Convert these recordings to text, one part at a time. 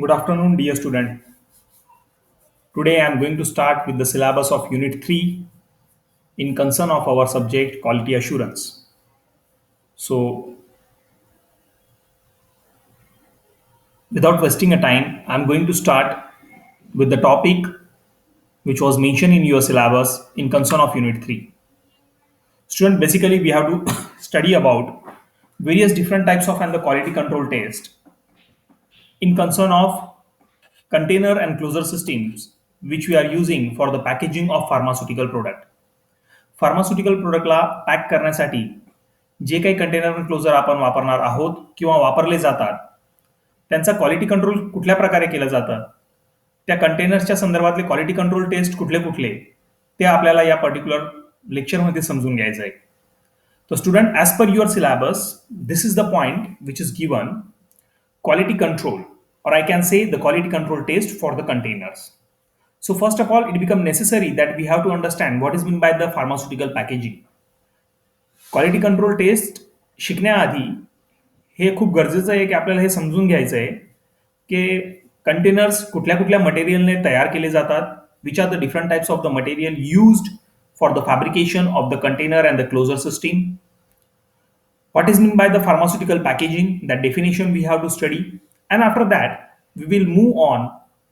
Good afternoon, dear student. Today I am going to start with the syllabus of Unit 3 in concern of our subject Quality Assurance. So, without wasting a time, I am going to start with the topic which was mentioned in your syllabus in concern of Unit 3. Student, basically we have to study about various different types of and the quality control test in concern of container and closure systems which we are using for the packaging of pharmaceutical product. Pharmaceutical प्रोडक्टला pack करण्यासाठी जे काही container आणि closure आपण वापरणार आहोत किंवा वापरले जातात त्यांचा क्वालिटी कंट्रोल कुठल्या प्रकारे केलं जातं, त्या कंटेनर्सच्या संदर्भातले क्वालिटी कंट्रोल टेस्ट कुठले कुठले ते आपल्याला या पर्टिक्युलर लेक्चरमध्ये समजून घ्यायचं आहे. तर student, as per your syllabus this is the point which is given quality control, or I can say the quality control test for the containers. So first of all, it becomes necessary that we have to understand what is meant by the pharmaceutical packaging. Quality control test शिकण्याआधी हे खूप गरजेचं आहे की आपल्याला हे समजून घ्यायचं आहे की कंटेनर्स कुठल्या कुठल्या मटेरियलने तयार केले जातात, which are the different types of the material used for the fabrication of the container and the closure system. What is meant by the pharmaceutical packaging, that definition we have to study, and after that we will move on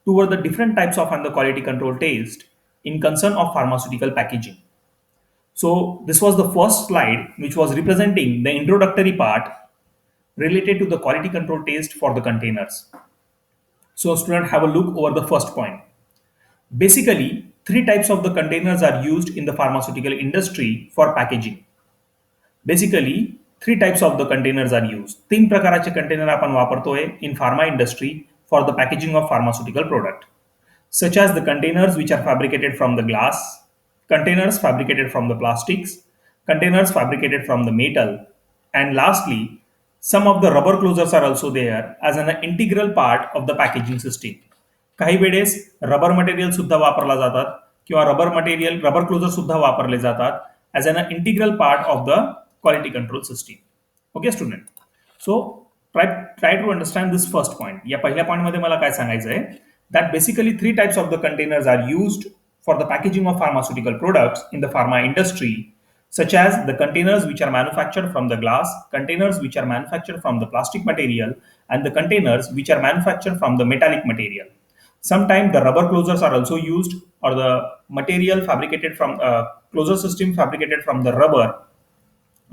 toward the different types of and the quality control test in concern of pharmaceutical packaging. So this was the first slide which was representing the introductory part related to the quality control test for the containers. So student, have a look over the first point. Basically, three types of the containers are used in the pharmaceutical industry for packaging. Basically three types of the containers are use. तीन प्रकाराचे container आपण वापरतोय in pharma industry for the packaging of pharmaceutical product, such as the containers which are fabricated from the glass, containers fabricated from the plastics, containers fabricated from the metal, and lastly some of the rubber closures are also there as an integral part of the packaging system. काही वेळेस rubber material सुद्धा वापरला जातात किंवा rubber closure सुद्धा वापरले जातात as an integral part of the quality control system. Okay student, so try to understand this first point. या पहिल्या पॉइंट मध्ये मला काय सांगायचं आहे, that basically three types of the containers are used for the packaging of pharmaceutical products in the pharma industry, such as the containers which are manufactured from the glass, containers which are manufactured from the plastic material, and the containers which are manufactured from the metallic material. Sometimes the rubber closures are also used, or the material fabricated from closure system fabricated from the rubber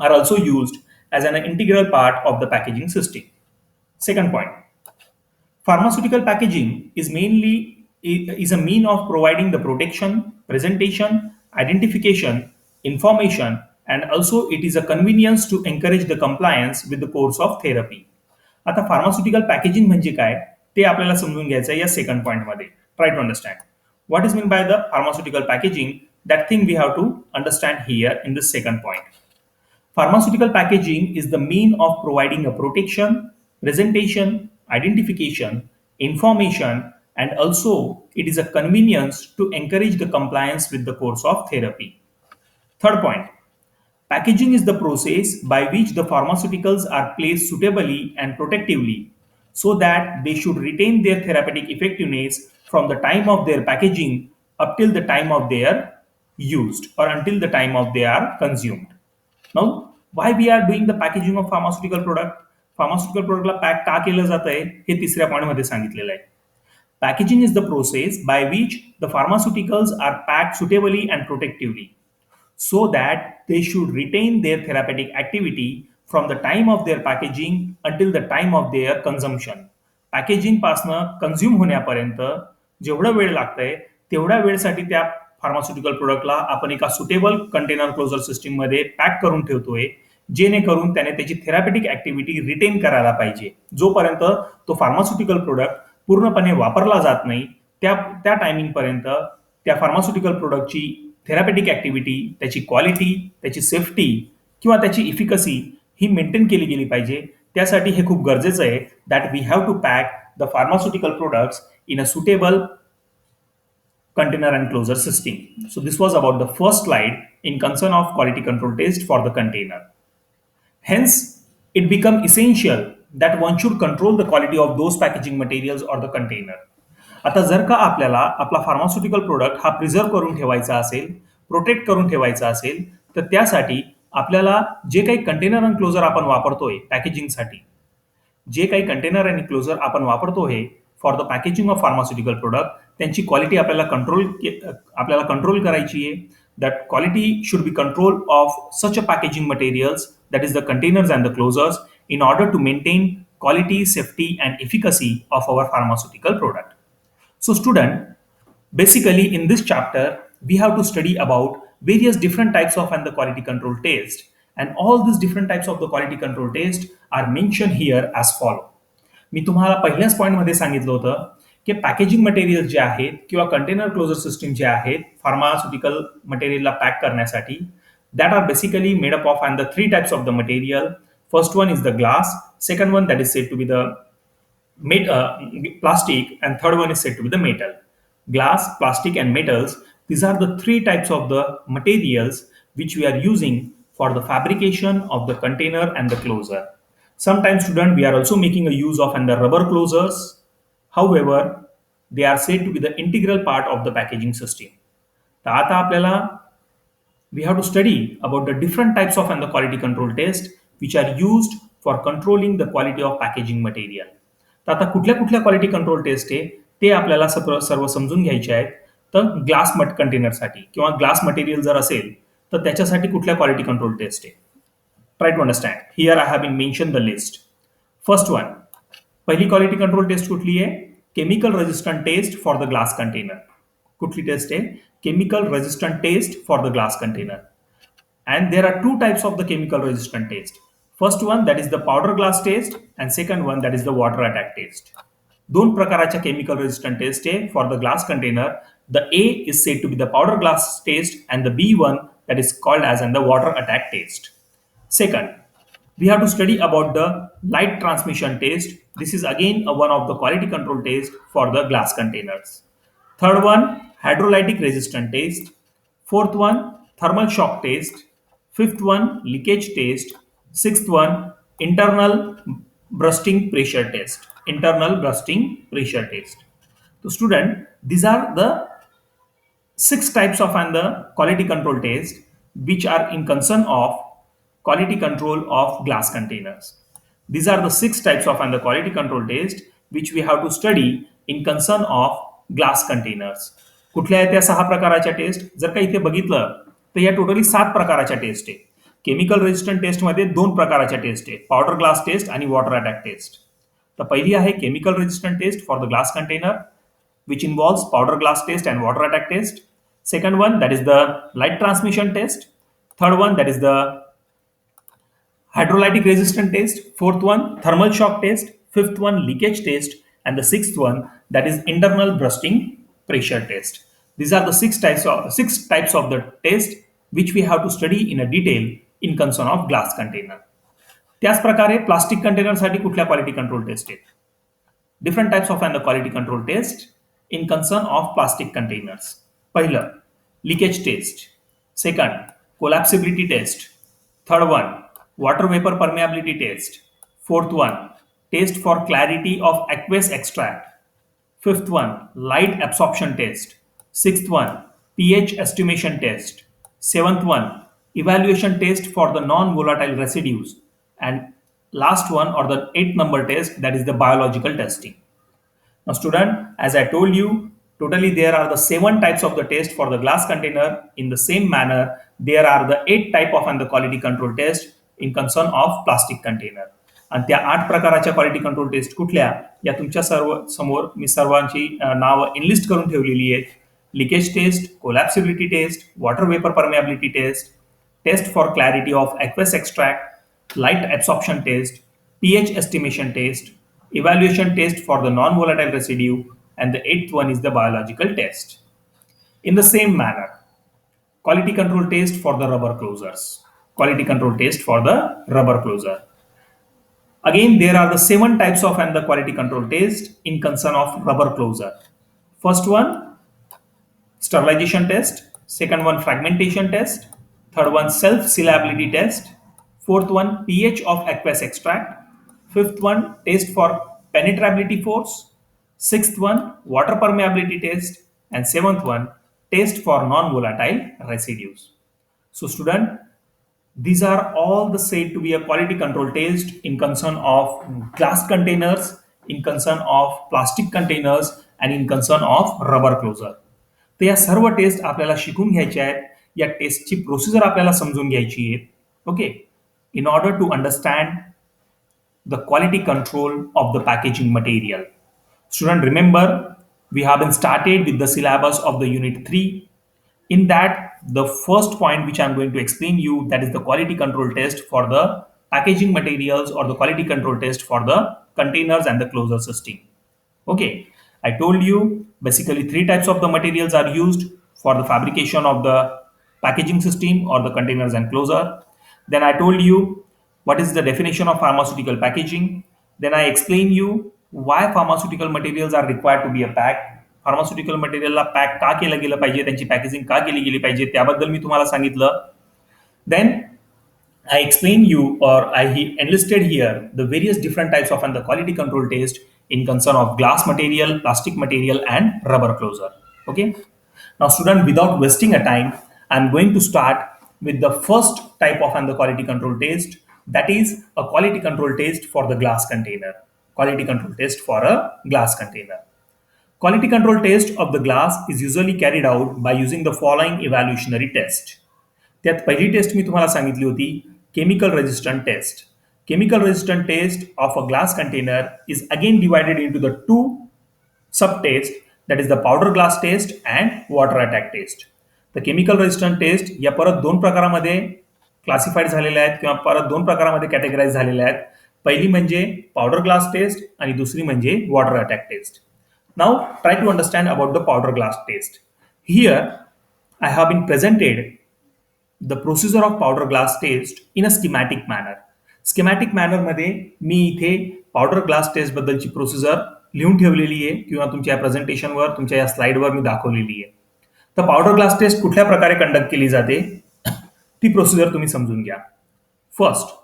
are also used as an integral part of the packaging system. Second point, pharmaceutical packaging is a mean of providing the protection, presentation, identification, information, and also it is a convenience to encourage the compliance with the course of therapy. आता pharmaceutical packaging म्हणजे काय ते आपल्याला समजून घ्यायचं आहे या second point मध्ये. Try to understand what is mean by the pharmaceutical packaging. That thing we have to understand here in this second point. Pharmaceutical packaging is the mean of providing a protection, presentation, identification, information, and also it is a convenience to encourage the compliance with the course of therapy. Third point, packaging is the process by which the pharmaceuticals are placed suitably and protectively so that they should retain their therapeutic effectiveness from the time of their packaging up till the time of their used or until the time of they are consumed. Now, why we are doing the packaging of pharmaceutical product? Pharmaceutical product La pack का केलं जात आहे हे तिसऱ्या point मध्ये सांगितलेलं आहे. Packaging is the process by which the pharmaceuticals are packed suitably and protectively so that they should retain their therapeutic activity from the time of their packaging until the time of their consumption. Packaging पासनं consume होण्यापर्यंत जेवढा वेळ लागतंय तेवढ्या वेळसाठी त्या pharmaceutical प्रोडक्टला आपण एका suitable container closure system मध्ये pack करून ठेवतोय, जेणेकरून त्याने त्याची थेरापेटिक ऍक्टिव्हिटी रिटेन करायला पाहिजे. जोपर्यंत तो फार्मास्युटिकल प्रोडक्ट पूर्णपणे वापरला जात नाही त्या टायमिंग पर्यंत त्या फार्मास्युटिकल प्रोडक्टची थेरापेटिक ऍक्टिव्हिटी, त्याची क्वालिटी, त्याची सेफ्टी किंवा त्याची इफिकसी ही मेंटेन केली गेली पाहिजे. त्यासाठी हे खूप गरजेचं आहे that we have to pack the pharmaceutical products in a suitable container and closure system. So this was about the first slide in concern of quality control test for the container. Hence, it become essential that one should control the quality of those packaging materials or the container. आता जर का आपल्याला आपला pharmaceutical product हा preserve करून ठेवायचा असेल, protect करून ठेवायचा असेल, तर त्यासाठी आपल्याला जे काही कंटेनर आणि क्लोजर आपण वापरतोय पॅकेजिंगसाठी, जे काही कंटेनर आणि क्लोजर आपण वापरतो हे for the packaging of pharmaceutical product, त्यांची क्वालिटी आपल्याला कंट्रोल करायची आहे. That quality should be control of such a packaging materials, that is the containers and the closures, in order to maintain quality, safety, and efficacy of our pharmaceutical product. So, student, basically in this chapter, we have to study about various different types of and the quality control test, and all these different types of the quality control test are mentioned here as follow. मी तुम्हाला पहिल्याच पॉईंटमध्ये सांगितलं होतं की packaging material जे आहेत किंवा container closure system जे आहेत pharmaceutical मटेरियलला पॅक करण्यासाठी, that are basically made up of and the three types of the material. First one is the glass, second one that is said to be the plastic, and third one is said to be the metal. Glass, plastic, and metals, these are the three types of the materials which we are using for the fabrication of the container and the closer. Sometimes, student, we are also making a use of and the rubber closers. However, they are said to be the integral part of the packaging system. तर आता आपल्याला we have to study about the different types of and the quality control test which are used for controlling the quality of packaging material. तर आता कुठल्या कुठल्या quality control test आहे ते आपल्याला सर्व समजून घ्यायचे आहेत. तर ग्लास कंटेनरसाठी किंवा ग्लास मटेरियल जर असेल तर त्याच्यासाठी कुठल्या क्वालिटी कंट्रोल टेस्ट आहे. Try to understand. Here I have been mention the list. First one, पहिली क्वालिटी कंट्रोल टेस्ट कुठली आहे? Chemical resistant test for the glass container. कुठली टेस्ट आहे? Chemical resistant test for the glass container. And there are two types of the chemical resistant test. First one, that is the powder glass test, and second one, that is the water attack test. दोन प्रकाराच्या chemical resistant test आहे for the glass container. The A is said to be the powder glass test, and the B one that is called as the water attack test. Second, we have to study about the light transmission test. This is again one of the quality control test for the glass containers. Third one, hydrolytic resistant test. Fourth one, thermal shock test. Fifth one, leakage test. Sixth one, internal bursting pressure test. Internal bursting pressure test. So student, these are the 6 types of and the quality control test which are in concern of quality control of glass containers. These are the 6 types of and the quality control test which we have to study in concern of glass containers. कुठल्या आहेत त्या 6 प्रकारच्या test? जर का इथे बघितलं तर या टोटली 7 प्रकारच्या टेस्ट आहे. केमिकल रेजिस्टंट टेस्टमध्ये 2 प्रकारच्या टेस्ट आहे, पावडर ग्लास टेस्ट आणि वॉटर अटॅक टेस्ट. तर पहिली आहे chemical resistant test for the glass container which involves powder glass test and water attack test. Second one, that is the light transmission test. Third one, that is the hydrolytic resistant test. Fourth one, thermal shock test. Fifth one, leakage test. And the sixth one, that is internal bursting pressure test. These are the six types of the test which we have to study in a detail in concern of glass container. त्याच प्रकारे plastic container साठी कुठल्या quality control test आहेत? Different types of and the quality control test in concern of plastic containers. पहिलं, leakage test. Second, collapsibility test. Third one, water vapour permeability test. Fourth one, test for clarity of aqueous extract. Fifth one, light absorption test. Sixth one, pH estimation test. Seventh one, evaluation test for the non-volatile residues. And last one, or the 8th number test, that is the biological testing. Now student, as I told you, totally there are the 7 types of the test for the glass container. In the same manner, there are the 8 type of and the quality control test in concern of plastic container. आणि त्या 8 प्रकारच्या quality control test कुठल्या या तुमच्या समोर मी सर्वांची नाव enlist करून ठेवलेली आहेत. Leakage test, collapsibility test, water vapour permeability test, test for clarity of aqueous extract, light absorption test, pH estimation test, evaluation test for the non-volatile residue, and the 8th one is the biological test. In the same manner, quality control test for the rubber closers. Quality control test for the rubber closer. Again, there are the 7 types of and the quality control test in concern of rubber closer. First one, sterilization test. Second one, fragmentation test. Third one, self-sealability test. Fourth one, pH of aqueous extract. Fifth one, test for penetrability force. Sixth one, water permeability test. And seventh one, test for non-volatile residues. So student, these are all the said to be a quality control test in concern of glass containers, in concern of plastic containers, and in concern of rubber closer. तर या सर्व test आपल्याला शिकून घ्यायच्या आहेत. या टेस्टची procedure आपल्याला समजून घ्यायची आहे. Okay, in order to understand the quality control of the packaging material. Student, remember, we have been started with the syllabus of the unit 3. In that, the first point which I'm going to explain you, that is the quality control test for the packaging materials or the quality control test for the containers and the closure system. Okay, I told you basically three types of the materials are used for the fabrication of the packaging system or the containers and closure. Then I told you what is the definition of pharmaceutical packaging. Then I explain you why pharmaceutical materials are required to be a pack. Pharmaceutical मटेरियलला pack का केलं गेलं पाहिजे, त्यांची packaging का केली गेली पाहिजे, त्याबद्दल मी तुम्हाला सांगितलं. Then I explain you, or I enlisted here the various different types of and the quality control test in concern of glass material, plastic material, and rubber closer. Okay. Now, student, without wasting a time, I'm going to start with the first type of and the quality control test. That is a quality control test for the glass container. Quality control test for a glass container. Quality control test of the glass is usually carried out by using the following evaluationary test. त्यात पहिली test मी तुम्हाला सांगितली होती, chemical resistant test. Chemical resistant test of a glass container is again divided into the two subtests, that is the powder glass test and water attack test. The chemical resistant test या परत दोन प्रकारामध्ये classified झालेल्या आहेत किंवा परत दोन प्रकारामध्ये कॅटेगराइज झालेल्या आहेत. पहिली म्हणजे पावडर ग्लास टेस्ट आणि दुसरी म्हणजे water attack test. Now try to understand about the powder glass test. Here I have been presented the procedure of powder glass test in a schematic manner. Schematic manner मध्ये मी इथे powder glass test बद्दलची procedure लिहून ठेवलेली आहे किंवा तुमच्या प्रेझेंटेशनवर, तुमच्या या स्लाइडवर मी दाखवलेली आहे. तर पावडर ग्लास टेस्ट कुठल्या प्रकारे कंडक्ट केली जाते ती प्रोसिजर तुम्ही समजून घ्या. First,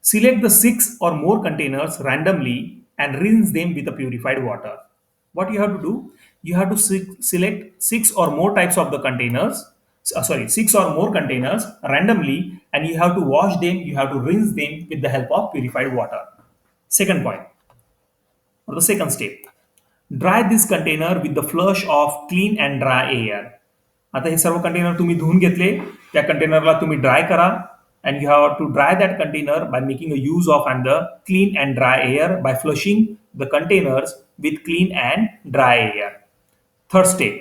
select the 6 or more containers randomly and rinse them with a purified water. What you have to do? You have to select 6 or more types of the containers, 6 or more containers randomly, and you have to wash them, you have to rinse them with the help of purified water. Second point, or the second step, dry this container with the flush of clean and dry air. आता हे सर्व container तुम्ही धुवून घेतले, त्या कंटेनरला तुम्ही dry करा, and you have to dry that container by making a use of and the clean and dry air by flushing the containers with clean and dry air. Third step,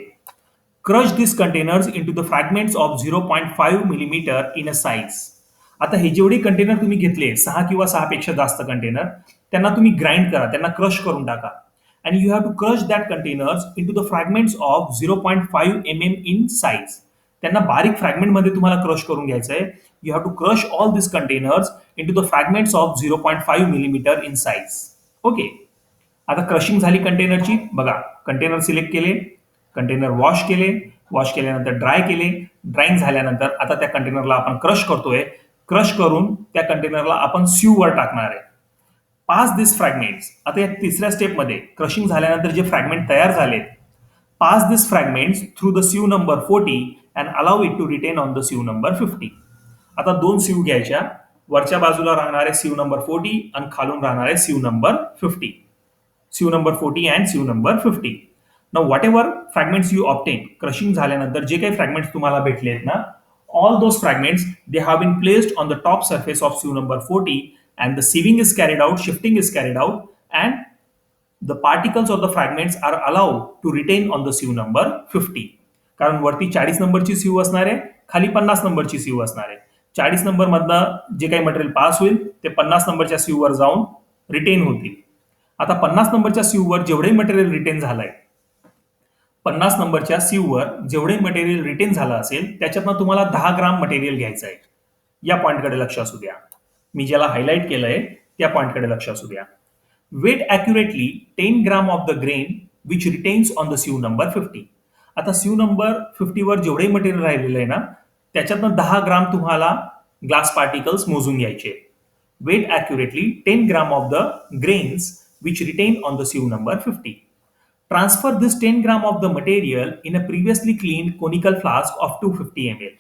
crush these containers into the fragments of 0.5 millimeter in a size. आता हे जेवढे container तुम्ही घेतले 6 किंवा 6 पेक्षा जास्त container, त्यांना तुम्ही grind करा, त्यांना क्रश करून टाका. And you have to crush that containers into the fragments of 0.5 mm in size. त्यांना बारीक फ्रॅगमेंट मध्ये तुम्हाला क्रश करून घ्यायचं आहे. You have to crush all this containers into the fragments of 0.5 millimetre in size. Okay, आता crushing झाली कंटेनरची. बघा, कंटेनर सिलेक्ट केले, कंटेनर वॉश केले, वॉश केल्यानंतर ड्राय केले, ड्राईंग झाल्यानंतर आता त्या कंटेनरला आपण क्रश करतोय. क्रश करून त्या कंटेनरला आपण स्यूवर टाकणार आहे. पास दिस फ्रॅगमेंट्स. आता या तिसऱ्या स्टेपमध्ये क्रशिंग झाल्यानंतर जे फ्रॅगमेंट तयार झालेत, pass these fragments through the sieve number 40 and allow it to retain on the sieve number 50. आता दोन sieve घ्यायच्या, वरच्या बाजूला राहणारे sieve number 40 आणि खालून राहणारे sieve number 50. Sieve number 40 and sieve number 50. Now whatever fragments you obtain, crushing झाल्यानंतर जे काही fragments तुम्हाला भेटलेत ना, all those fragments they have been placed on the top surface of sieve number 40 and the sieving is carried out, shifting is carried out, and the particles of the fragments are allowed to retain on the sieve number 50. कारण वरती 40 नंबरची sieve असणार आहे, खाली 50 नंबरची sieve असणार आहे. 40 number मधनं जे काही मटेरियल पास होईल ते 50 नंबरच्या sieve वर जाऊन रिटेन होतील. आता 50 नंबरच्या sieve वर जेवढे मटेरियल रिटेन झालंय, 50 नंबरच्या sieve वर जेवढे मटेरियल रिटेन झालं असेल त्याच्यातनं तुम्हाला 10 ग्राम मटेरियल घ्यायचं आहे. या पॉइंटकडे लक्ष असू द्या. मी ज्याला हायलाइट केलंय त्या पॉइंटकडे लक्ष असू द्या. Weight accurately 10 gram of the grain which retains on the sieve number 50. आता sieve number 50 वर जेवढे मटेरियल राहिलेलं आहे ना, त्याच्यातनं 10 ग्राम तुम्हाला ग्लास पार्टिकल्स मोजून घ्यायचे. Weight accurately 10 gram of the grains which retain on the sieve number 50. Transfer this 10 gram of the material in a previously cleaned conical flask of 250 ml.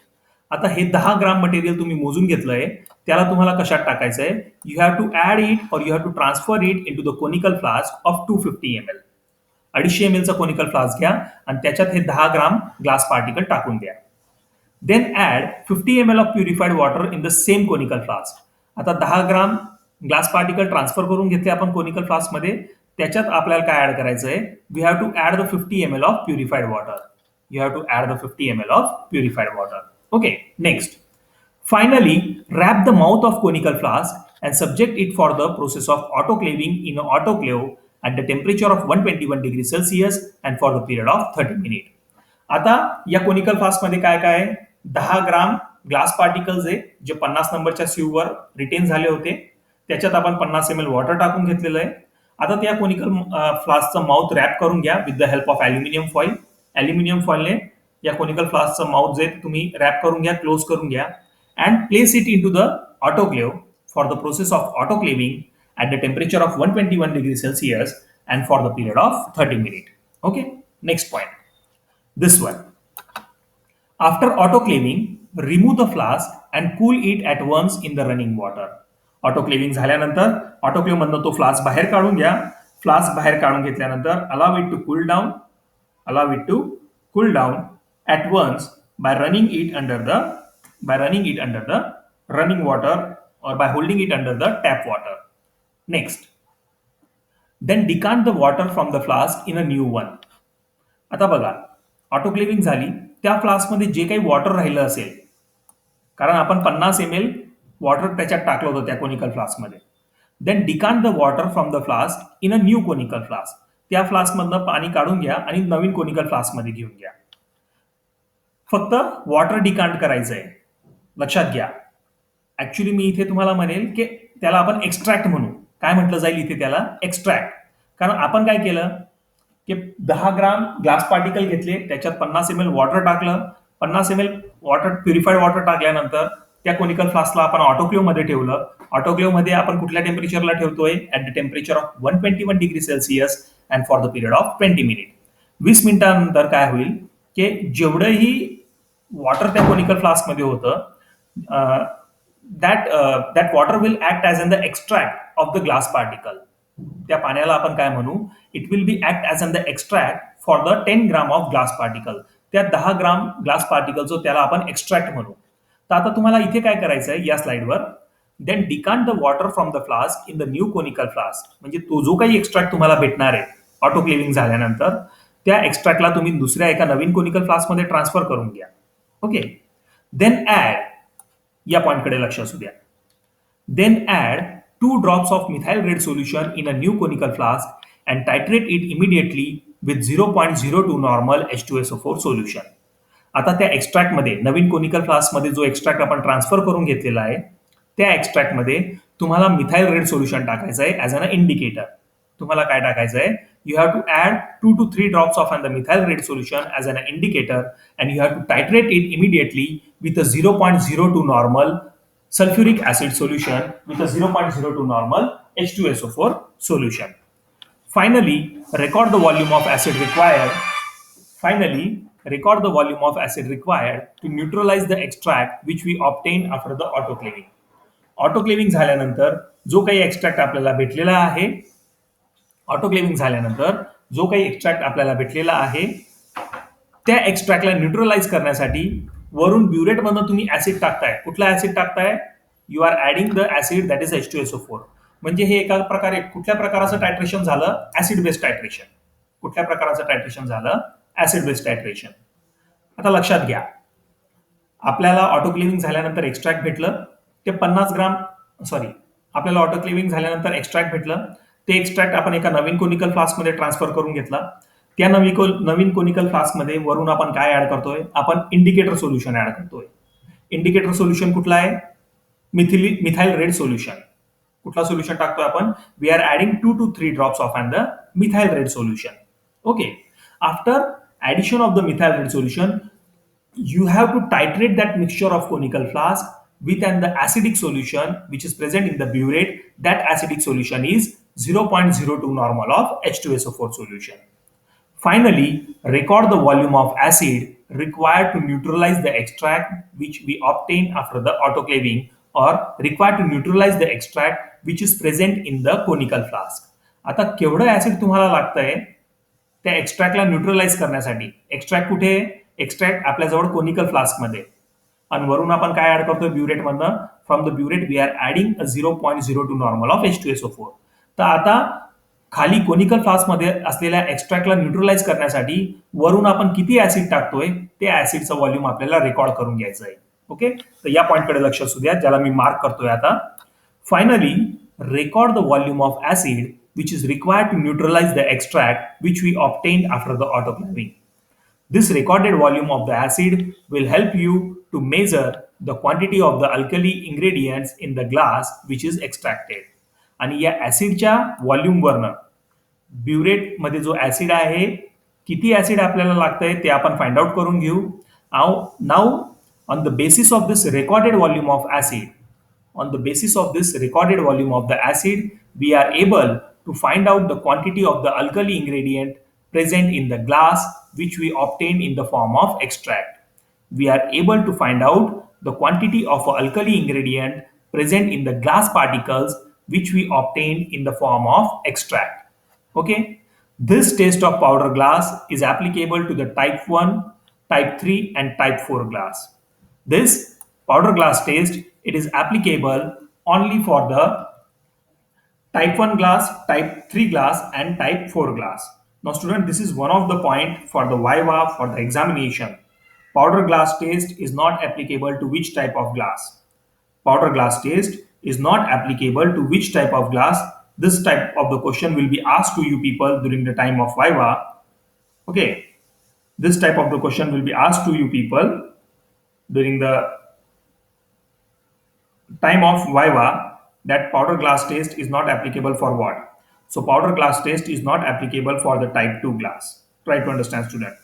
आता हे 10 ग्राम material तुम्ही मोजून घेतलंय त्याला तुम्हाला कशात टाकायचं आहे you have to add it or you have to transfer it into the conical flask of 250 ml. 250 ml चा कोनिकल फ्लास्क घ्या आणि त्याच्यात हे 10 ग्राम ग्लास पार्टिकल टाकून द्या. Then add 50 ml of purified water in the same conical flask. आता 10 ग्राम glass particle transfer करून घेतले आपण कोनिकल फ्लास्क मध्ये त्याच्यात आपल्याला काय ऍड करायचं आहे we have to add the 50 ml of purified water. You have to add the 50 ml of purified water. Okay, next. Finally, wrap the mouth of conical flask and subject it for the process of autoclaving in an autoclave at the temperature of 121 degrees Celsius and for the period of 30 minutes. आता या conical flask मध्ये काय काय आहे 10 ग्राम glass particles आहे जे 50 नंबरच्या स्यूवर retain झाले होते त्याच्यात आपण 50 ml वॉटर टाकून घेतलेलं आहे. आता त्या कोनिकल फ्लास्कचं माउथ रॅप करून घ्या with the help of aluminium foil. Aluminium फॉइलने या कोनिकल फ्लास्कचं माउथ जे तुम्ही रॅप करून घ्या क्लोज करून घ्या and place it into the autoclave for the process of autoclaving at the temperature of 121 degrees Celsius and for the period of 30 minutes. Okay, next point. This one. After autoclaving, remove the flask and cool it at once in the running water. Autoclaving झाल्यानंतर autoclave मधनं तो flask बाहेर काढून घ्या. Flask बाहेर काढून घेतल्यानंतर allow it to cool down. Allow it to cool down at once by running it under the running water or by holding it under the tap water. Next, then decant the water from the flask in a new one. आता बघा autoclaving झाली त्या flask मध्ये जे काही water राहिलं असेल कारण आपण 50 ml वॉटर त्याच्यात टाकलं होतं त्या कोनिकल फ्लास्क मध्ये then decant the water from the flask in a new conical flask. त्या फ्लास्क मधनं पाणी काढून घ्या आणि नवीन कोनिकल फ्लास्क मध्ये घेऊन घ्या. फक्त वॉटर डिकांट करायचंय लक्षात घ्या. ऍक्च्युली मी इथे तुम्हाला म्हणेल की त्याला आपण एक्स्ट्रॅक्ट म्हणू. काय म्हटलं जाईल इथे त्याला एक्स्ट्रॅक्ट. कारण आपण काय केलं की 10 ग्राम ग्लास पार्टिकल घेतले त्याच्यात 50 ml वॉटर टाकलं. 50 ml वॉटर प्युरिफाईड वॉटर टाकल्यानंतर त्या कोनिकल फ्लास्कला आपण ऑटोक्लेव्ह मध्ये ठेवलं. ऑटोक्लेव्ह मध्ये आपण कुठल्या टेम्परेचरला ठेवतोय at the temperature of 121 degree Celsius and for the period of 20 minute. 20 मिनिटांनंतर काय होईल की जेवढंही वॉटर त्या कोनिकल फ्लास्क मध्ये होतं that water will act as in the extract of the glass particle. त्या पाण्याला आपण काय म्हणू it will be act as an the extract for the 10 gram of glass particle. त्या 10 ग्राम ग्लास पार्टिकलचं त्याला आपण एक्स्ट्रॅक्ट म्हणू. तर आता तुम्हाला इथे काय करायचं आहे या स्लाइडवर then decant the water from the flask in the new conical flask. म्हणजे तो जो काही एक्स्ट्रॅक्ट तुम्हाला भेटणार आहे ऑटोक्लेविंग झाल्यानंतर त्या एक्स्ट्रॅक्टला तुम्ही दुसऱ्या एका नवीन कोनिकल फ्लास्क मध्ये ट्रान्सफर करून घ्या. ओके, देन ऍड या पॉइंटकडे लक्ष असू द्या. Then add 2 drops of methyl red solution in a new conical flask and titrate it immediately with 0.02 normal H2SO4 solution. आता त्या एक्स्ट्रॅक्ट मध्ये नवीन कोनिकल फ्लास्क मध्ये जो एक्स्ट्रॅक्ट आपण ट्रान्सफर करून घेतलेला आहे त्या एक्स्ट्रॅक्ट मध्ये तुम्हाला मिथाइल रेड सोल्युशन टाकायचं आहे ऍज अन इंडिकेटर. तुम्हाला काय टाकायचं आहे you have to add 2 to 3 drops of the methyl red solution as an indicator and you have to titrate it immediately with a 0.02 normal sulfuric acid solution with a 0.02 normal H2SO4 solution. Finally, record the volume of acid required. Finally, record the volume of acid required to neutralize the extract which we obtained after the autoclaving. Autoclaving झाल्यानंतर जो काही extract आपल्याला भेटलेला आहे autoclaving झाल्यानंतर जो काही extract आपल्याला भेटलेला आहे त्या एक्स्ट्रॅक्टला न्यूट्रलाइज करण्यासाठी वरून ब्युरेट मधून तुम्ही ऍसिड टाकताय. कुठला ऍसिड टाकताय you are adding the acid that is H2SO4. म्हणजे हे एका प्रकारे कुठल्या प्रकारचं टायट्रेशन झालं ऍसिड बेस्ड टायट्रेशन. कुठल्या प्रकारचं टायट्रेशन झालं ऍसिड बेस्ड टायट्रेशन. आता लक्षात घ्या आपल्याला ऑटोक्लेविंग झाल्यानंतर एक्स्ट्रॅक्ट भेटलं ते 50 ग्राम आपल्याला ऑटोक्लेविंग झाल्यानंतर एक्स्ट्रॅक्ट भेटलं ते एक्स्ट्रॅक्ट आपण एका नवीन कोनिकल फ्लास्क मध्ये ट्रान्सफर करून घेतला. त्या नवीन कोनिकल फ्लास्क मध्ये वरून आपण काय ऍड करतोय आपण इंडिकेटर सोल्युशन ऍड करतोय. इंडिकेटर सोल्युशन कुठला आहे मिथाइल रेड सोल्युशन. कुठला सोल्युशन टाकतोय आपण we are adding 2 to 3 drops of the methyl red solution. Okay, after addition of the methyl red solution you have to titrate that mixture of conical flask with the acidic solution which is present in the burette, that acidic solution is 0.02 normal of H2SO4 solution. Finally, record the volume of acid required to neutralize the extract which we obtain after the autoclaving, or required to neutralize the extract which is present in the conical flask. आता केवढं acid तुम्हाला लागतंय त्या एक्स्ट्रॅक्टला neutralise करण्यासाठी? Extract कुठे आहे? Extract आपल्याजवळ conical फ्लास्कमध्ये, आणि वरून आपण काय ऍड करतोय ब्युरेटमधनं? From the burette we are adding a 0.02 normal of H2SO4. तर आता खाली कोनिकल फ्लास्कमध्ये असलेल्या एक्स्ट्रॅक्टला न्यूट्रलाइज करण्यासाठी वरून आपण किती ऍसिड टाकतोय ते ऍसिडचं व्हॉल्यूम आपल्याला रेकॉर्ड करून घ्यायचं आहे. ओके, तर या पॉइंटकडे लक्ष असू द्या, ज्याला मी मार्क करतोय आता. Finally, record the volume of acid which is required to neutralize the extract which we obtained after the autoclaving. This recorded volume of the acid will help you to measure the quantity of the alkali ingredients in the glass which is extracted. आणि या ऍसिडच्या व्हॉल्यूमवरनं burette मध्ये जो acid आहे, किती acid आपल्याला लागतंय ते आपण फाइंड आउट करून घेऊ. Now on the basis of this recorded volume of acid, on the basis of this recorded volume of the acid, we are able to find out the quantity of the alkali ingredient present in the glass which we obtained in the form of extract. We are able to find out the quantity of alkali ingredient present in the glass particles which we obtained in the form of extract. Okay, this test of powder glass is applicable to the type 1, type 3 and type 4 glass. This powder glass test, it is applicable only for the type 1 glass, type 3 glass and type 4 glass. Now student, this is one of the point for the viva, for the examination. Powder glass test is not applicable to which type of glass? Powder glass test is not applicable to which type of glass? This type of the question will be asked to you people during the time of viva. Okay, this type of the question will be asked to you people during the time of viva, that powder glass test is not applicable for what? So powder glass test is not applicable for the type 2 glass. Try to understand student.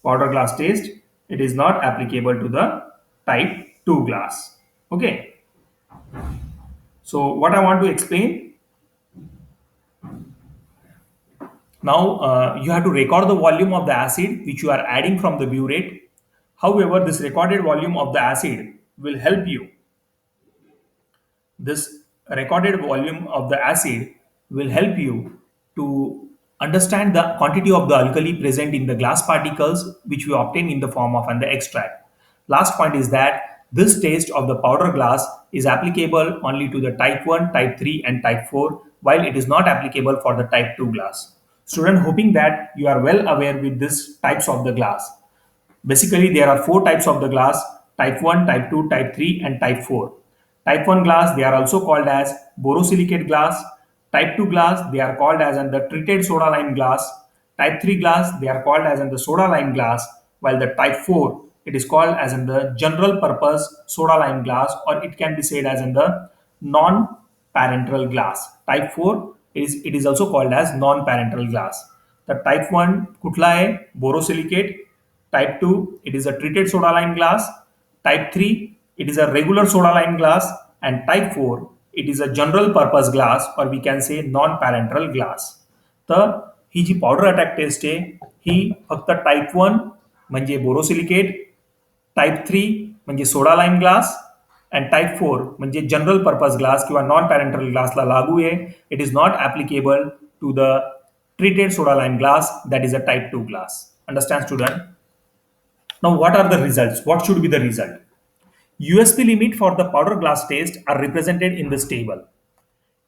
Powder glass test, it is not applicable to the type 2 glass. Okay. So what I want to explain, now you have to record the volume of the acid which you are adding from the burette. However, this recorded volume of the acid will help you. This recorded volume of the acid will help you to understand the quantity of the alkali present in the glass particles which we obtain in the form of the extract. Last point is that this test of the powder glass is applicable only to the type 1, type 3 and type 4, while it is not applicable for the type 2 glass. Student, hoping that you are well aware with these types of the glass. Basically, there are 4 types of the glass: type 1, type 2, type 3 and type 4. Type 1 glass, they are also called as borosilicate glass. Type 2 glass, they are called as the treated soda lime glass. Type 3 glass, they are called as the soda lime glass, while the type 4, it is called as the general purpose soda lime glass, or it can be said as the non-parental glass. Type 4 it is also called as non-parental glass. The type 1 kutla hai? Borosilicate. Type 2, it is a treated soda lime glass. Type 3, it is a regular soda lime glass. And type 4, it is a general purpose glass, or we can say non-parental glass. तर ही जी powder attack test आहे ही फक्त type 1 म्हणजे borosilicate, type 3 म्हणजे soda lime glass and type 4 म्हणजे general purpose glass किंवा non parenteral ग्लासला लागू आहे. It is not applicable to the treated soda lime glass, that is a type 2 glass. Understand student? Now what are the results? What should be the result? USP limit for the powder glass test are represented in this table.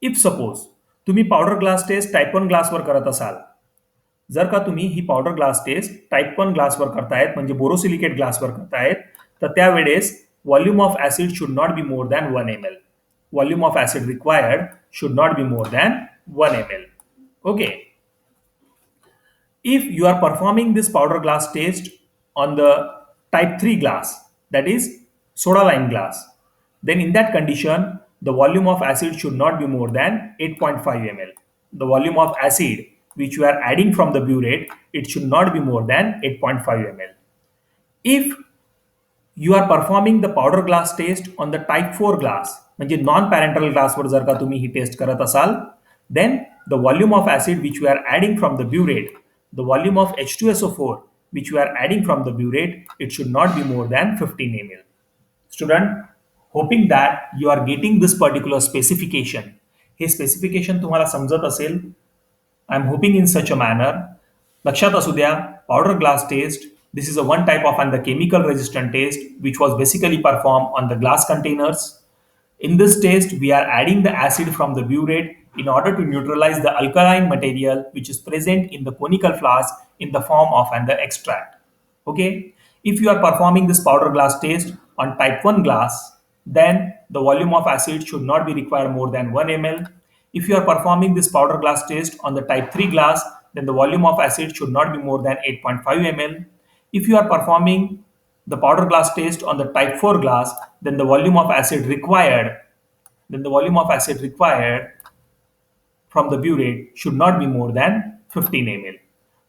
If suppose तुम्ही powder glass test type 1 ग्लासवर करत असाल, जर का तुम्ही ही powder glass test type 1 ग्लासवर करतायत म्हणजे borosilicate ग्लासवर करतायत, तर त्यावेळेस volume of acid should not be more than 1 ml. Volume of acid required should not be more than 1 ml. Okay. If you are performing this powder glass test on the type 3 glass, that is soda lime glass, then in that condition the volume of acid should not be more than 8.5 ml. The volume of acid which you are adding from the burette, it should not be more than 8.5 ml. If you are performing the powder glass test on the type 4 glass म्हणजे non parenteral ग्लासवर जर का तुम्ही ही टेस्ट करत असाल then the volume of acid which you are adding from the burette the volume of H2SO4 which you are adding from the burette, it should not be more than 15 ml. Student, hoping that you are getting this particular specification. हे specification तुम्हाला समजत असेल. I am hoping in such a manner. लक्षात असू द्या, powder glass test, this is a one type of and the chemical resistant test which was basically performed on the glass containers. In this test, we are adding the acid from the burette in order to neutralize the alkaline material which is present in the conical flask in the form of an the extract. Okay, if you are performing this powder glass test on type 1 glass, then the volume of acid should not be required more than 1 ml. If you are performing this powder glass test on the type 3 glass, then the volume of acid should not be more than 8.5 ml. If you are performing the powder glass test on the type 4 glass, then the volume of acid required, from the burette should not be more than 15 ml.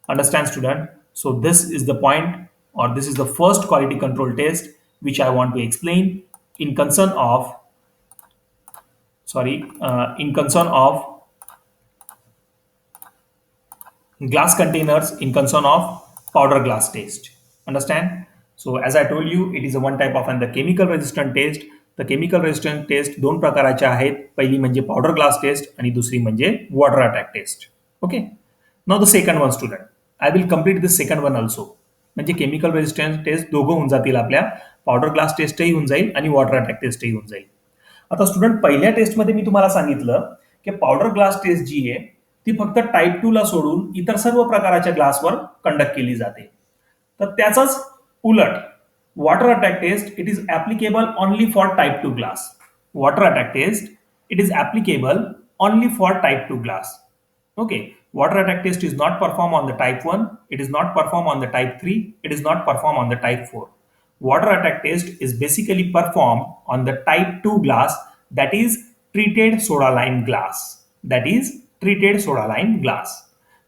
Understand, student? So this is the point, or this is the first quality control test which I want to explain in concern of in concern of glass containers, in concern of powder glass test. Understand? So as I told you, it is a one type of and the chemical resistant test. The chemical resistant test दोन प्रकाराचे आहेत. पहिली म्हणजे powder glass test आणि दुसरी म्हणजे water attack test. Okay. Now the second one, student. I will complete this second one also. म्हणजे chemical resistance test दोघं होऊन जातील आपल्या. पावडर ग्लास टेस्टही होऊन जाईल आणि वॉटर अटॅक टेस्टही होऊन जाईल. आता स्टुडंट, पहिल्या टेस्टमध्ये मी तुम्हाला सांगितलं की पावडर ग्लास टेस्ट जी आहे ती फक्त टाईप 2 ला सोडून इतर सर्व प्रकारच्या ग्लासवर कंडक्ट केली जाते. तर त्याचाच उलट water attack test it is applicable only for type 2 glass. Water attack test it is applicable only for type 2 glass. Okay, water attack test is not performed on the type 1, it is not performed on the type 3, it is not performed on the type 4. Water attack test is basically performed on the type 2 glass, that is treated soda lime glass. That is treated soda lime glass.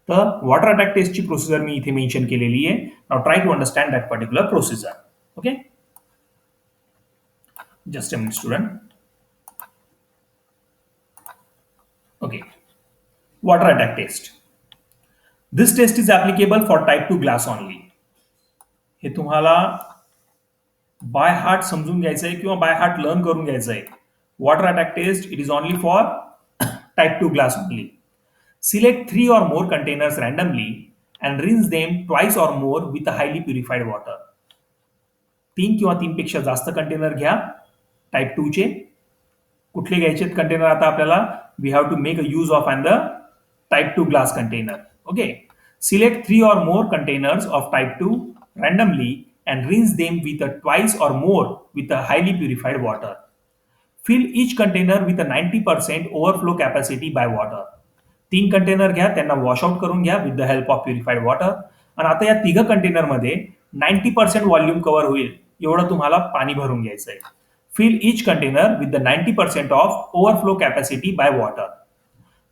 The water attack test ची procedure मी इथे mention केलेली आहे. Now try to understand that particular procedure. Okay? Just a minute, student. Okay. Water attack test. This test is applicable for type 2 glass only. हे तुम्हाला by heart समजून घ्यायचं आहे किंवा by heart learn करून घ्यायचं आहे. Water attack test it is only for type 2 glass only. Select 3 or more containers randomly and rinse them twice or more with a highly purified water. 3 किंवा 3 पेक्षा जास्त कंटेनर घ्या टाइप 2 चे. कुठले घ्यायचे कंटेनर आता आपल्याला? We have to make a use of and the type 2 glass container. Okay. Select 3 or more containers of type 2 randomly and rinse them with a twice or more with a highly purified water. Fill each container with a 90% overflow capacity by water. 3 container घ्या, त्यांना wash out करून घ्या with the help of purified water. आणि आता या तिघ कंटेनरमध्ये 90% volume cover होईल एवढं तुम्हाला पाणी भरून घ्यायचं आहे. Fill each container with the 90% of overflow capacity by water.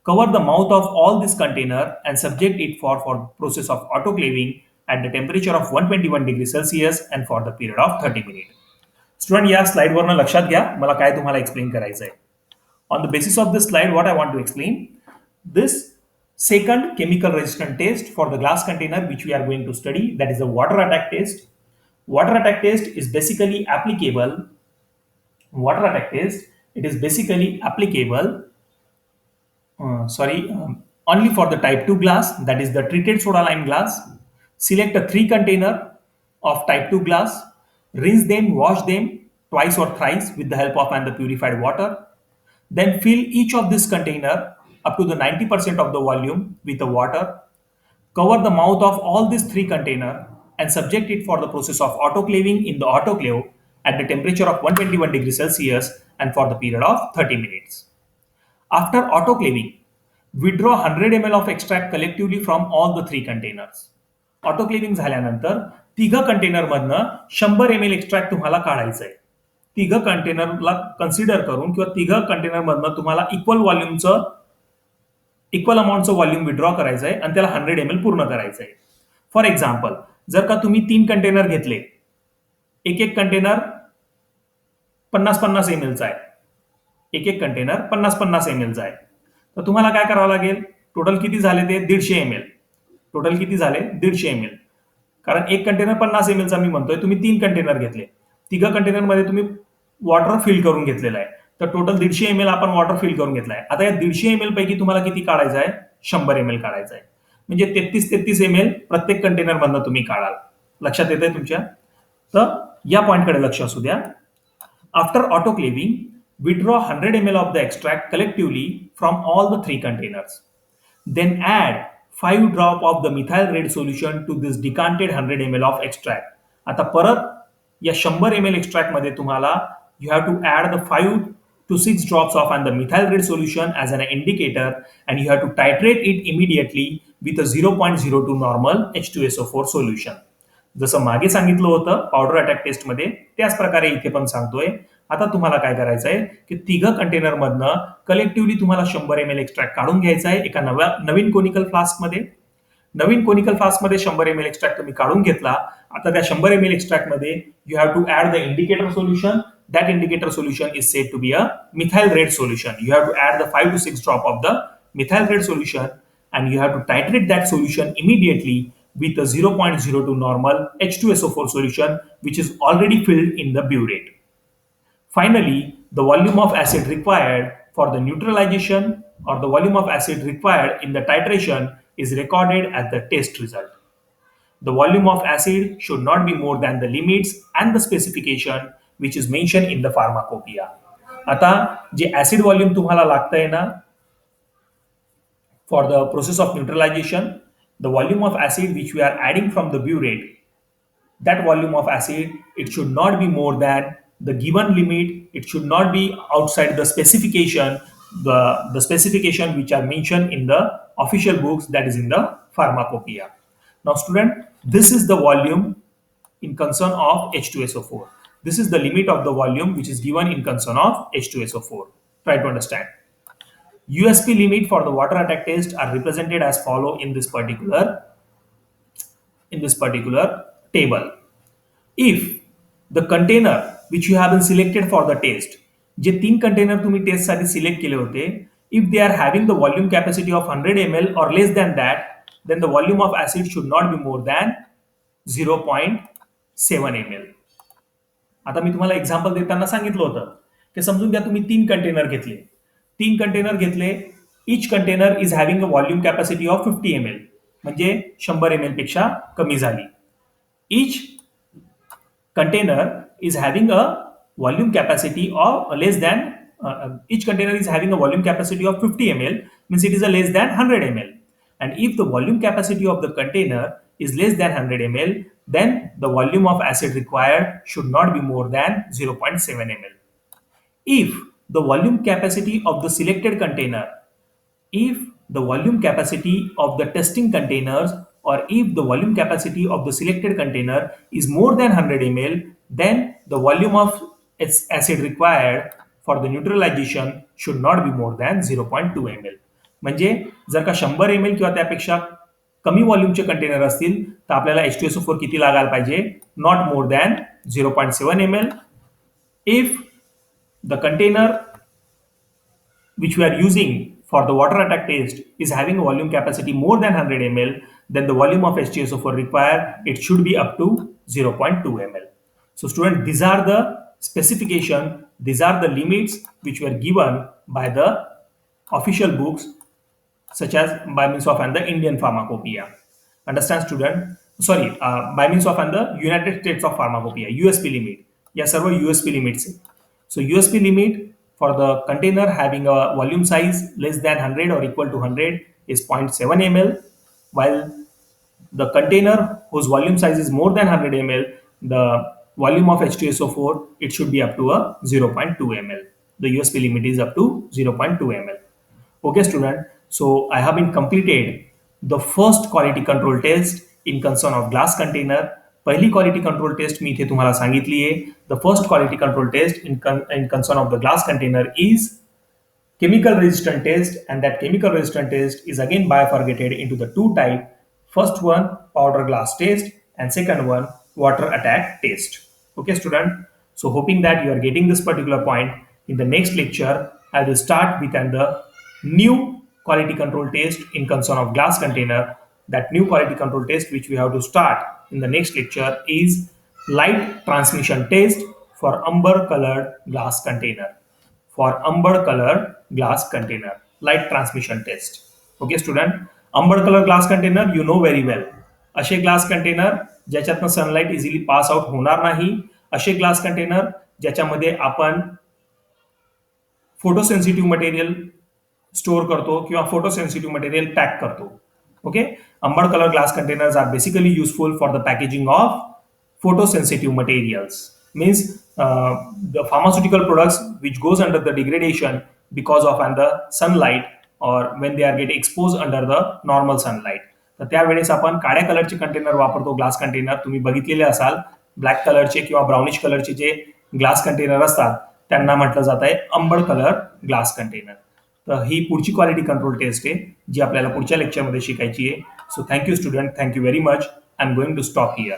Cover the mouth of all this container and subject it for process of autoclaving at the temperature of 121 degrees Celsius and for the period of 30 minutes. Student, या स्लाइडवरनं लक्षात घ्या मला काय तुम्हाला explain करायचं आहे. On the basis of this slide what I want to explain this second chemical resistant test for the glass container which we are going to study, that is the water attack test. Water attack test is basically applicable. Water attack test it is basically applicable only for the type 2 glass, that is the treated soda lime glass. Select a 3 container of type 2 glass, rinse them, wash them twice or thrice with the help of and the purified water. Then fill each of this container up to the 90% of the volume with the water. Cover the mouth of all these 3 container and subject it for the process of autoclaving in the autoclave at the temperature of 121 degrees Celsius and for the period of 30 minutes. After autoclaving, withdraw 100 ml of extract collectively from all the 3 containers. Autoclaving झाल्यानंतर तिघ कंटेनरमधनं 100 ml extract तुम्हाला काढायचं आहे. तिघ कंटेनरला consider करून किंवा तिघ कंटेनरमधनं तुम्हाला इक्वल अमाऊंटचं व्हॉल्यूम विड्रॉ करायचं आहे आणि त्याला 100 ml पूर्ण करायचं आहे. फॉर एक्झाम्पल, जर का तुम्ही 3 कंटेनर घेतले, एक एक कंटेनर 50-50 ml चा आहे. एक एक कंटेनर 50-50 ml चा आहे. तर तुम्हाला काय करावं लागेल? टोटल किती झाले ते 150 ml. टोटल किती झाले 150 ml. कारण एक कंटेनर 50 ml चा मी म्हणतोय, तुम्ही 3 कंटेनर घेतले. तिघं कंटेनरमध्ये तुम्ही वॉटर फिल करून घेतलेलं आहे. तर टोटल 150 ml आपण वॉटर फिल करून घेतलाय. आता या 150 ml पैकी तुम्हाला किती काढायचं आहे? 100 ml काढायचं आहे. म्हणजे 33 प्रत्येक कंटेनरमधनं तुम्ही काढाल. लक्षात येतंय तुमच्या? तर या पॉईंटकडे लक्ष असू द्या. After autoclaving, withdraw 100 ml of the extract collectively from all the three containers. Then add 5 drop of the methyl red solution to this decanted 100 ml of extract. आता परत या 100 ml extract मध्ये तुम्हाला you have to add the 5 to 6 drops of and the methyl red solution as an indicator, and you have to titrate it immediately with a 0.02 normal H2SO4 solution. जसं मागे सांगितलं होतं powder attack टेस्टमध्ये, त्याच प्रकारे इथे पण सांगतोय. आता तुम्हाला काय करायचं आहे की तिघं कंटेनरमधनं कलेक्टिव्हली तुम्हाला 100 ml एक्स्ट्रॅक्ट काढून घ्यायचा आहे एका नवीन कोनिकल फ्लास्कमध्ये. नवीन कोनिकल फ्लास्कमध्ये 100 ml एक्स्ट्रॅक्ट तुम्ही काढून घेतला. आता त्या 100 ml एक्स्ट्रॅक्टमध्ये you have to add the indicator solution. That indicator solution is said to be a methyl red solution. You have to add the 5 to 6 drop of the methyl red solution, and you have to titrate that solution immediately with a 0.02 normal H2SO4 solution, which is already filled in the burette. Finally, the volume of acid required for the neutralization or the volume of acid required in the titration is recorded as the test result. The volume of acid should not be more than the limits and the specification which is mentioned in the pharmacopoeia. आता जे acid volume तुम्हाला लागतंय ना for the process of neutralization, the volume of acid which we are adding from the burette, that volume of acid, it should not be more than the given limit. It should not be outside the specification, the specification which are mentioned in the official books, that is in the pharmacopoeia. Now student, this is the volume in concern of H2SO4. This is the limit of the volume which is given in concern of H2SO4. Try to understand. USP limit for the water attack test are represented as follow in this particular table. If the container which you have been selected for the test, J 3 container तुम्ही test साठी select केले होते, if they are having the volume capacity of 100 ml or less than that, then the volume of acid should not be more than 0.7 ml. आता मी तुम्हाला example देताना सांगितलं होतं की समजून घ्या तुम्ही 3 कंटेनर घेतले. Etch container is having a volume capacity of 50 ml, म्हणजे 100 ml पेक्षा कमी झाली. Etch container is having a volume capacity of less than each container is having a volume capacity of 50 ml, means it is a less than 100 ml. And if the volume capacity of the container is less than 100 ml, then the volume of acid required should not be more than 0.7 ml. If the volume capacity of the selected container, if the volume capacity of the testing containers, or if the volume capacity of the selected container is more than 100 ml, then the volume of its acid required for the neutralization should not be more than 0.2 ml. म्हणजे जर का 100 ml किंवा त्यापेक्षा कमी व्हॉल्यूमचे container असतील तर आपल्याला H2SO4 किती लागायला पाहिजे? Not more than 0.7 ml. If the container which we are using for the water attack test is having a volume capacity more than 100 ml, then the volume of H2SO4 required, it should be up to 0.2 ml. So students, these are the specification, these are the limits which were given by the official books, such as by means of and the Indian Pharmacopoeia. Understand student? Sorry, by means of and the United States of Pharmacopoeia, USP limit. या सर्व USP limits आहे. So USP limit for the container having a volume size less than 100 or equal to 100 is 0.7 ml, while the container whose volume size is more than 100 ml, the volume of H2SO4, it should be up to a 0.2 ml. The USP limit is up to 0.2 ml. Okay student, so I have been completed the first quality control test in concern of glass container. पहिली quality control test मी इथे तुम्हाला सांगितली आहे. The first quality control test in concern of the glass container is chemical resistant test, and that chemical resistant test is again bifurcated into the two type. First one, powder glass test, and second one, water attack test. Okay, student. So hoping that you are getting this particular point. In the next lecture, I will start with the new quality control test in concern of glass container. That new quality control test which we have to start in the next lecture is light transmission test for amber colored glass container. For amber colored glass container, light transmission test. Okay, student. Amber color glass container you know very well. असे glass container ज्याच्यातनं sunlight easily pass out होणार नाही, असे glass container ज्याच्यामध्ये आपण फोटोसेन्सिटिव्ह material store करतो किंवा photosensitive material pack करतो. Okay, amber colour glass containers are basically useful for the packaging of photosensitive materials. Means the pharmaceutical products which goes under the degradation because of under sunlight or when they are getting exposed under the normal sunlight. तर त्यावेळेस आपण काळ्या कलरचे container वापरतो, glass container तुम्ही बघितलेले असाल. Black कलरचे किंवा ब्राउनिश कलरचे जे ग्लास कंटेनर असतात त्यांना म्हटलं जात आहे अंबर कलर ग्लास कंटेनर. तर ही पुढची क्वालिटी कंट्रोल टेस्ट आहे जी आपल्याला पुढच्या लेक्चरमध्ये शिकायची आहे. So thank you student, thank you very much. I am going to stop here.